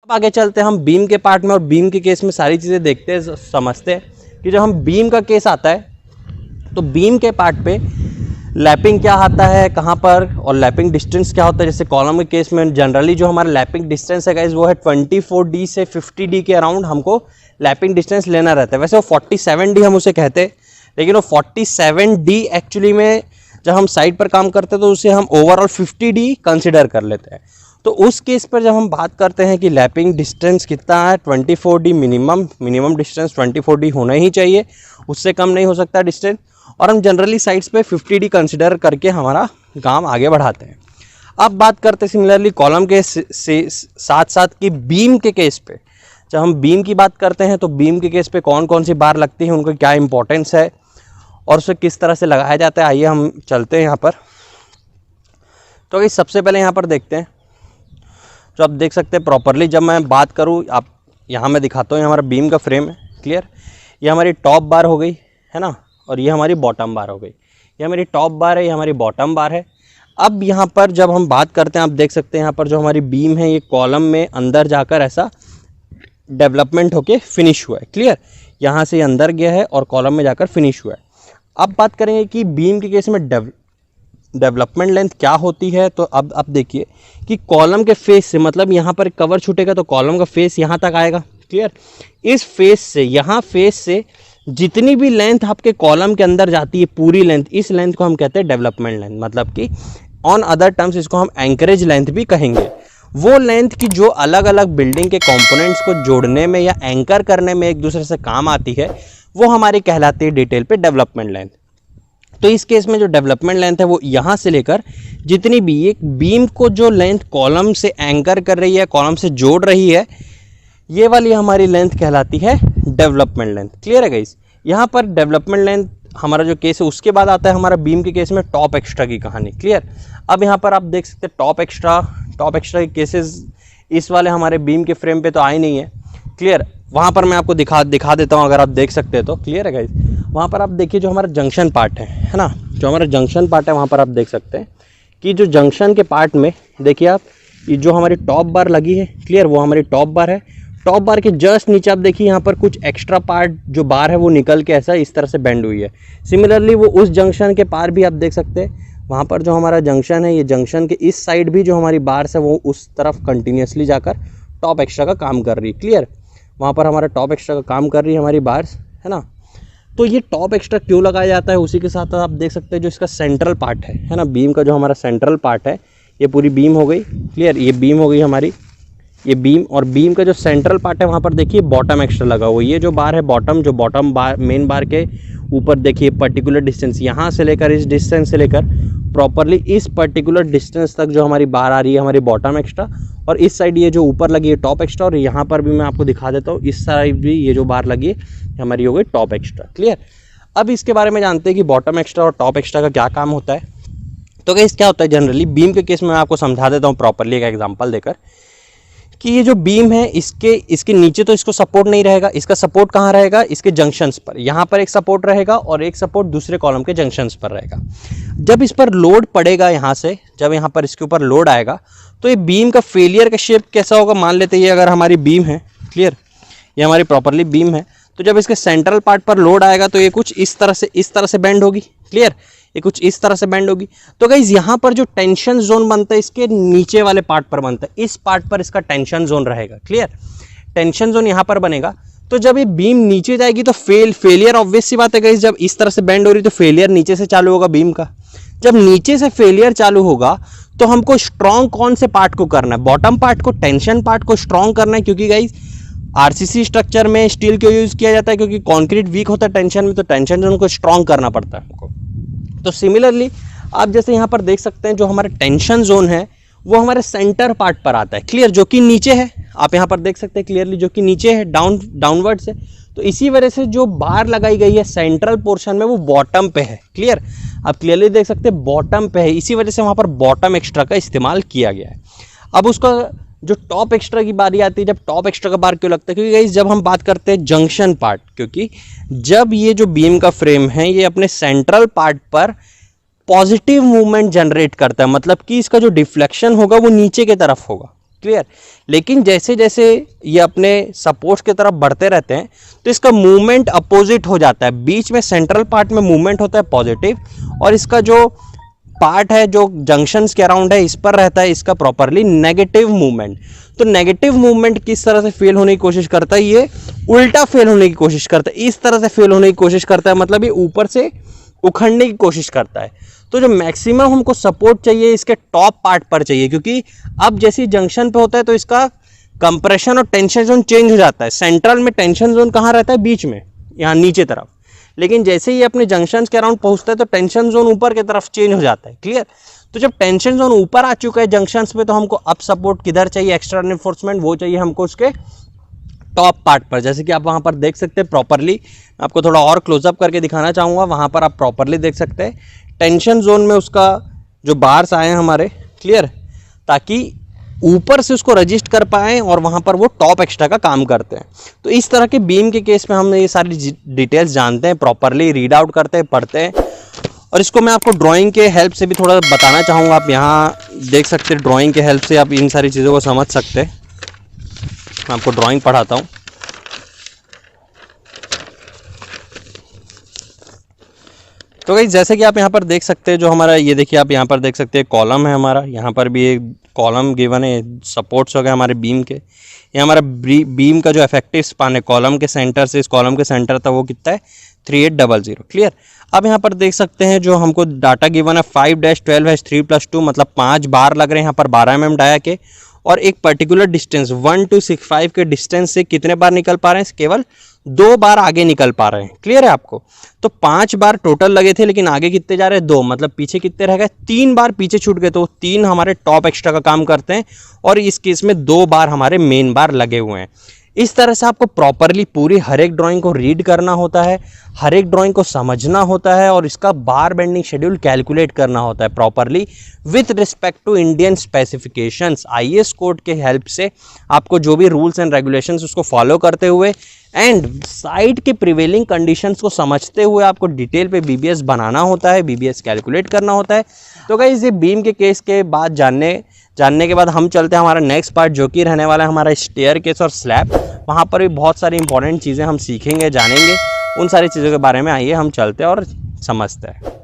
आगे चलते हैं हम बीम के पार्ट में, और बीम के केस में सारी चीज़ें देखते हैं, समझते हैं कि जब हम बीम का केस आता है तो बीम के पार्ट पे लैपिंग क्या आता है, कहाँ पर, और लैपिंग डिस्टेंस क्या होता है। जैसे कॉलम के केस में जनरली जो हमारा लैपिंग डिस्टेंस है गाइस वो है 24D से 50D के अराउंड हमको लैपिंग डिस्टेंस लेना रहता है। वैसे वो 47D हम उसे कहते हैं, लेकिन वो 47D एक्चुअली में जब हम साइड पर काम करते हैं तो उसे हम ओवरऑल 50D कंसिडर कर लेते हैं। तो उस केस पर जब हम बात करते हैं कि लैपिंग डिस्टेंस कितना है, 24D मिनिमम डिस्टेंस 24D होना ही चाहिए, उससे कम नहीं हो सकता डिस्टेंस, और हम जनरली साइड्स पे 50D कंसिडर करके हमारा काम आगे बढ़ाते हैं। अब बात करते हैं सिमिलरली कॉलम के साथ साथ कि बीम के केस पे, जब हम बीम की बात करते हैं तो बीम के केस पे कौन कौन सी बार लगती है, उनका क्या इंपॉर्टेंस है और उसे किस तरह से लगाया जाता है। आइए हम चलते हैं यहाँ पर। तो ये सबसे पहले यहाँ पर देखते हैं, जो आप देख सकते हैं प्रॉपरली जब मैं बात करूँ, आप यहाँ मैं दिखाता हूँ, हमारा बीम का फ्रेम है, क्लियर। ये हमारी टॉप बार हो गई है ना, और ये हमारी बॉटम बार हो गई। ये हमारी टॉप बार है, ये हमारी बॉटम बार है। अब यहाँ पर जब हम बात करते हैं, आप देख सकते हैं यहाँ पर जो हमारी बीम है ये कॉलम में अंदर जाकर ऐसा डेवलपमेंट होके फिनिश हुआ है, क्लियर। यहाँ से अंदर गया है और कॉलम में जाकर फिनिश हुआ है। अब बात करेंगे कि बीम के केस में डेवलपमेंट लेंथ क्या होती है। तो अब आप देखिए कि कॉलम के फेस से, मतलब यहाँ पर कवर छूटेगा तो कॉलम का फेस यहाँ तक आएगा, क्लियर। इस फेस से, यहाँ फेस से जितनी भी लेंथ आपके कॉलम के अंदर जाती है पूरी लेंथ, इस लेंथ को हम कहते हैं डेवलपमेंट लेंथ, मतलब कि ऑन अदर टर्म्स इसको हम एंकरेज लेंथ भी कहेंगे। वो लेंथ की जो अलग अलग बिल्डिंग के कंपोनेंट्स को जोड़ने में या एंकर करने में एक दूसरे से काम आती है, वो हमारी कहलाती है डिटेल पे डेवलपमेंट लेंथ। तो इस केस में जो डेवलपमेंट लेंथ है वो यहाँ से लेकर जितनी भी एक बीम को जो लेंथ कॉलम से एंकर कर रही है, कॉलम से जोड़ रही है, ये वाली हमारी लेंथ कहलाती है डेवलपमेंट लेंथ, क्लियर है गाइस। यहाँ पर डेवलपमेंट लेंथ हमारा जो केस है, उसके बाद आता है हमारा बीम के केस में टॉप एक्स्ट्रा की कहानी, क्लियर। अब यहाँ पर आप देख सकते हैं टॉप एक्स्ट्रा के केसेस इस वाले हमारे बीम के फ्रेम पे तो आए नहीं है, क्लियर। वहाँ पर मैं आपको दिखा देता हूँ, अगर आप देख सकते हैं तो, क्लियर है गाइस। वहाँ पर आप देखिए जो हमारा जंक्शन पार्ट है ना, जो हमारा जंक्शन पार्ट है, वहाँ पर आप देख सकते हैं कि जो जंक्शन के पार्ट में देखिए आप, ये जो हमारी टॉप बार लगी है, क्लियर, वो हमारी टॉप बार है। टॉप बार के जस्ट नीचे आप देखिए यहाँ पर कुछ एक्स्ट्रा पार्ट जो बार है वो निकल के ऐसा इस तरह से बेंड हुई है। सिमिलरली वो उस जंक्शन के पार भी आप देख सकते हैं, वहाँ पर जो हमारा जंक्शन है, ये जंक्शन के इस साइड भी जो हमारी बार्स है वो उस तरफ कंटिन्यूसली जाकर टॉप एक्स्ट्रा का काम कर रही है, क्लियर। वहाँ पर हमारा टॉप एक्स्ट्रा का काम कर रही है हमारी बार्स, है ना। तो ये टॉप एक्स्ट्रा क्यों लगाया जाता है, उसी के साथ आप देख सकते हैं जो इसका सेंट्रल पार्ट है ना, बीम का जो हमारा सेंट्रल पार्ट है, ये पूरी बीम हो गई, क्लियर। ये बीम हो गई हमारी, ये बीम, और बीम का जो सेंट्रल पार्ट है वहाँ पर देखिए बॉटम एक्स्ट्रा लगा हुआ है। ये जो बार है बॉटम, जो बॉटम बार मेन बार के ऊपर देखिए पर्टिकुलर डिस्टेंस, यहाँ से लेकर इस डिस्टेंस से लेकर प्रॉपरली इस पर्टिकुलर डिस्टेंस तक जो हमारी बार आ रही है हमारी बॉटम एक्स्ट्रा, और इस साइड ये जो ऊपर लगी है टॉप एक्स्ट्रा, और यहाँ पर भी मैं आपको दिखा देता हूँ, इस साइड भी ये जो बार लगी है हमारी हो गई टॉप एक्स्ट्रा, क्लियर। अब इसके बारे में जानते हैं कि बॉटम एक्स्ट्रा और टॉप एक्स्ट्रा का क्या काम होता है। तो गाइस क्या होता है जनरली बीम के केस में, मैं आपको समझा देता हूँ प्रॉपरली एक एग्जांपल देकर, कि ये जो बीम है इसके नीचे तो इसको सपोर्ट नहीं रहेगा, इसका सपोर्ट कहाँ रहेगा, इसके जंक्शंस पर। यहाँ पर एक सपोर्ट रहेगा और एक सपोर्ट दूसरे कॉलम के जंक्शंस पर रहेगा। जब इस पर लोड पड़ेगा यहाँ से, जब यहाँ पर इसके ऊपर लोड आएगा तो ये बीम का फेलियर का शेप कैसा होगा, मान लेते हैं ये अगर हमारी बीम है, क्लियर, ये हमारी प्रॉपरली बीम है, तो जब इसके सेंट्रल पार्ट पर लोड आएगा तो ये कुछ इस तरह से बेंड होगी, क्लियर, ये कुछ इस तरह से बेंड होगी। तो गाइस यहाँ पर जो टेंशन जोन बनता है इसके नीचे वाले पार्ट पर बनता है, इस पार्ट पर इसका टेंशन जोन रहेगा, क्लियर। टेंशन जोन यहाँ पर बनेगा। तो जब ये बीम नीचे जाएगी तो फेलियर ऑब्वियस सी बात है गाइस, जब इस तरह से बेंड हो रही तो फेलियर नीचे से चालू होगा बीम का। जब नीचे से फेलियर चालू होगा तो हमको स्ट्रॉन्ग कौन से पार्ट को करना है, बॉटम पार्ट को, टेंशन पार्ट को स्ट्रॉन्ग करना है। क्योंकि गाइस आरसीसी स्ट्रक्चर में स्टील क्यों यूज किया जाता है, क्योंकि कंक्रीट वीक होता है टेंशन में, तो टेंशन जोन को स्ट्रॉन्ग करना पड़ता है हमको। तो सिमिलरली आप जैसे यहाँ पर देख सकते हैं जो हमारा टेंशन जोन है वो हमारे सेंटर पार्ट पर आता है, क्लियर, जो कि नीचे है। आप यहाँ पर देख सकते हैं क्लियरली जो कि नीचे है, डाउनवर्ड से। तो इसी वजह से जो बार लगाई गई है सेंट्रल पोर्शन में वो बॉटम पे है, क्लियर, आप क्लियरली देख सकते हैं बॉटम पे है। इसी वजह से वहाँ पर बॉटम एक्स्ट्रा का इस्तेमाल किया गया है। अब उसका जो टॉप एक्स्ट्रा की बारी आती है, जब टॉप एक्स्ट्रा का बार क्यों लगता है, क्योंकि गाइस जब हम बात करते हैं जंक्शन पार्ट, क्योंकि जब ये जो बीम का फ्रेम है ये अपने सेंट्रल पार्ट पर पॉजिटिव मूवमेंट जनरेट करता है, मतलब कि इसका जो डिफ्लेक्शन होगा वो नीचे की तरफ होगा, क्लियर। लेकिन जैसे जैसे ये अपने सपोर्ट्स की तरफ बढ़ते रहते हैं तो इसका मूवमेंट अपोजिट हो जाता है, बीच में सेंट्रल पार्ट में मूवमेंट होता है पॉजिटिव, और इसका जो पार्ट है जो जंक्शंस के अराउंड है इस पर रहता है इसका प्रॉपरली नेगेटिव मूवमेंट। तो नेगेटिव मूवमेंट किस तरह से फेल होने की कोशिश करता है, ये उल्टा फेल होने की कोशिश करता है, इस तरह से फेल होने की कोशिश करता है, मतलब ये ऊपर से उखड़ने की कोशिश करता है। तो जो मैक्सिमम हमको सपोर्ट चाहिए इसके टॉप पार्ट पर चाहिए, क्योंकि अब जैसे जंक्शन पे होता है तो इसका कंप्रेशन और टेंशन जोन चेंज हो जाता है। सेंट्रल में टेंशन जोन कहाँ रहता है, बीच में, यहाँ नीचे तरफ। लेकिन जैसे ही अपने जंक्शन के अराउंड पहुंचता है तो टेंशन जोन ऊपर की तरफ चेंज हो जाता है, क्लियर। तो जब टेंशन जोन ऊपर आ चुका है जंक्शंस पे, तो हमको अब सपोर्ट किधर चाहिए, एक्स्ट्रा रिइंफोर्समेंट वो चाहिए हमको उसके टॉप पार्ट पर। जैसे कि आप वहाँ पर देख सकते हैं प्रॉपरली, आपको थोड़ा और क्लोजअप करके दिखाना चाहूँगा, वहाँ पर आप प्रॉपरली देख सकते हैं टेंशन जोन में उसका जो बार्स आए हैं हमारे, क्लियर, ताकि ऊपर से उसको रजिस्ट कर पाएँ और वहाँ पर वो टॉप एक्स्ट्रा का काम करते हैं। तो इस तरह के बीम के केस में हम ये सारी डिटेल्स जानते हैं, प्रॉपरली रीड आउट करते हैं, पढ़ते हैं। और इसको मैं आपको ड्राइंग के हेल्प से भी थोड़ा बताना चाहूँगा। आप यहाँ देख सकते हैं ड्राइंग के हेल्प से आप इन सारी चीज़ों को समझ सकते हैं। मैं आपको ड्राइंग पढ़ाता हूँ। तो गाइस जैसे कि आप यहाँ पर देख सकते हैं, जो हमारा ये देखिए आप यहाँ पर देख सकते हैं कॉलम है हमारा, यहाँ पर भी एक कॉलम गिवन है, सपोर्ट्स हो गए हमारे बीम के। ये हमारा बीम का जो इफेक्टिव स्पान है कॉलम के सेंटर से इस कॉलम के सेंटर तक वो कितना है 3800, क्लियर। अब यहाँ पर देख सकते हैं जो हमको डाटा गिवन है 5-12-3+2 मतलब 5 बार लग रहे हैं यहाँ पर 12 mm डाया के, और एक पर्टिकुलर डिस्टेंस 1 to 65 के डिस्टेंस से कितने बार निकल पा रहे हैं, केवल 2 बार आगे निकल पा रहे हैं, क्लियर है आपको। तो 5 बार टोटल लगे थे, लेकिन आगे कितने जा रहे हैं, 2, मतलब पीछे कितने रह गए, 3 बार पीछे छूट गए। तो 3 हमारे टॉप एक्स्ट्रा का काम करते हैं, और इस केस में 2 बार हमारे मेन बार लगे हुए हैं। इस तरह से आपको प्रॉपरली पूरी हर एक ड्राइंग को रीड करना होता है, हर एक ड्राइंग को समझना होता है, और इसका बार बेंडिंग शेड्यूल कैलकुलेट करना होता है properly with respect to Indian specifications. IAS code के हेल्प से आपको जो भी रूल्स एंड रेगुलेशंस उसको फॉलो करते हुए एंड साइट के प्रिवेलिंग कंडीशंस को समझते हुए आपको डिटेल पे बीबीएस बनाना होता है, बीबीएस कैलकुलेट करना होता है। तो गाइस ये बीम के केस के बाद जानने के बाद हम चलते हैं हमारा नेक्स्ट पार्ट, जो कि रहने वाला है हमारा स्टेयर केस और स्लैब। वहाँ पर भी बहुत सारी इंपॉर्टेंट चीज़ें हम सीखेंगे, जानेंगे। उन सारी चीज़ों के बारे में आइए हम चलते हैं और समझते हैं।